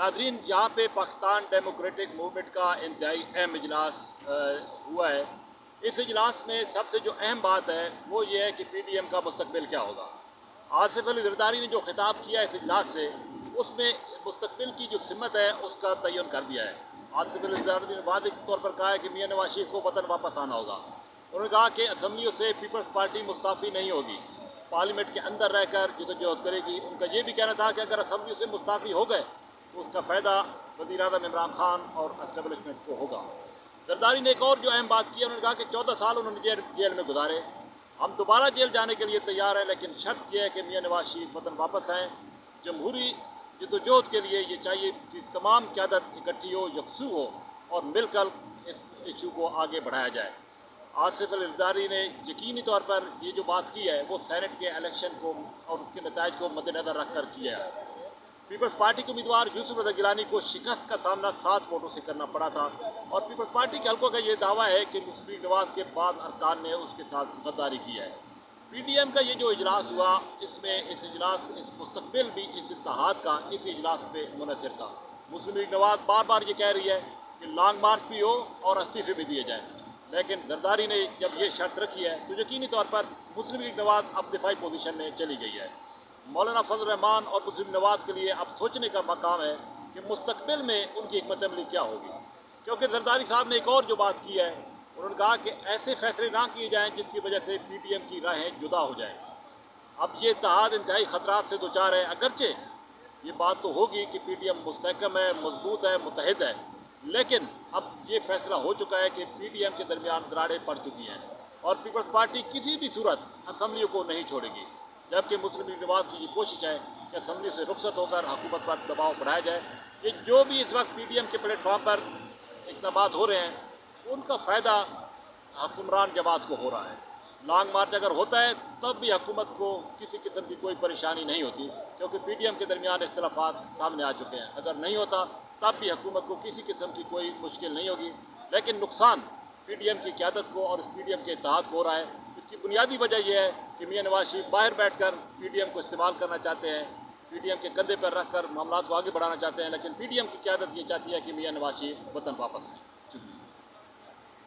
नाजरीन, यहाँ पे पाकिस्तान डेमोक्रेटिक मूवमेंट का इंतहाई अहम इजलास हुआ है। इस इजलास में सबसे जो अहम बात है वो ये है कि PDM का मुस्तकबिल क्या होगा। आसिफ अली जरदारी ने जो खिताब किया इस इजलास से, उसमें मुस्तकबिल की जो सिमत है उसका तयन कर दिया है। आसिफ अली जरदारी ने वादे के तौर पर कहा है कि मियां नवाज शरीफ को वतन वापस आना होगा। उन्होंने कहा कि असम्बलियों से पीपल्स पार्टी मुस्ताफ़ी नहीं होगी, पार्लियामेंट के अंदर रहकर जदोजहद करेगी। उनका ये भी कहना था कि अगर असम्बलियों से मुस्ताफ़ी हो गए तो उसका फ़ायदा वज़ीर-ए-आज़म इमरान खान और एस्टेब्लिशमेंट को होगा। जरदारी ने एक और जो अहम बात की है, उन्होंने कहा कि 14 साल उन्होंने जेल में गुजारे, हम दोबारा जेल जाने के लिए तैयार हैं, लेकिन शर्त यह है कि मियां नवाज शरीफ वतन वापस आएँ। जमहूरी जदोजहद के लिए ये चाहिए कि तमाम क़यादत इकट्ठी हो, यकसू हो और मिलकर इस इशू को आगे बढ़ाया जाए। आसिफ अली जरदारी ने यकीनी तौर पर ये जो बात की है वो सेनेट के इलेक्शन को और उसके नताइज को मद्देनज़र रख कर किया है। पीपल्स पार्टी के उम्मीदवार यूसुफ रज़ा गिलानी को शिकस्त का सामना 7 वोटों से करना पड़ा था और पीपल्स पार्टी के हल्कों का ये दावा है कि मुस्लिम नवाज के बाद अरकान ने उसके साथ गद्दारी की है। PDM का ये जो इजलास हुआ, इसमें इस मुस्तकबिल भी इस इत्तेहाद का इस इजलास पे मुनहसर था। मुस्लिम लीग नवाज बार बार ये कह रही है कि लॉन्ग मार्च भी हो और इस्तीफे भी दिए जाएँ, लेकिन जरदारी ने जब ये शर्त रखी है तो यकीनी तौर पर मुस्लिम लीग नवाज अब दिफाई पोजीशन में चली गई है। मौलाना फजल रहमान और मुस्लिम नवाज के लिए अब सोचने का मकाम है कि मुस्तकबिल में उनकी हिकमत अमली क्या होगी, क्योंकि जरदारी साहब ने एक और जो बात की है, उन्होंने कहा कि ऐसे फैसले ना किए जाएँ जिसकी वजह से PDM की राहें जुदा हो जाएँ। अब ये इत्तेहाद इंतहाई ख़तरात से दो चार है। अगरचे ये बात तो होगी कि PDM मुस्तहकम है, मजबूत है, मुतहद है, लेकिन अब ये फैसला हो चुका है कि PDM के दरमियान दरारें पड़ चुकी हैं और पीपल्स पार्टी किसी भी सूरत असम्बलियों को नहीं छोड़ेगी। जबकि मुस्लिम लीग नवाज की ये कोशिश है कि असम्बली से रुखसत होकर हुकूमत पर दबाव बढ़ाया जाए। ये जो भी इस वक्त PDM के प्लेटफॉर्म पर इक़दामात हो रहे हैं, उनका फ़ायदा हुक्मरान जमात को हो रहा है। लॉन्ग मार्च अगर होता है तब भी हुकूमत को किसी किस्म की कोई परेशानी नहीं होती, क्योंकि PDM के दरमियान इख्तिलाफात सामने आ चुके हैं। अगर नहीं होता तब भी हुकूमत को किसी किस्म की कोई मुश्किल नहीं होगी, लेकिन नुकसान PDM की क़यादत को और इस PDM के इत्तेहाद को हो रहा है। इसकी बुनियादी वजह यह है कि मियां नवाज शरीफ बाहर बैठकर PDM को इस्तेमाल करना चाहते हैं, PDM के कंधे पर रखकर मामलात को आगे बढ़ाना चाहते हैं, लेकिन PDM की क़यादत ये चाहती है कि मियां नवाज शरीफ वतन वापस आए। शुक्रिया।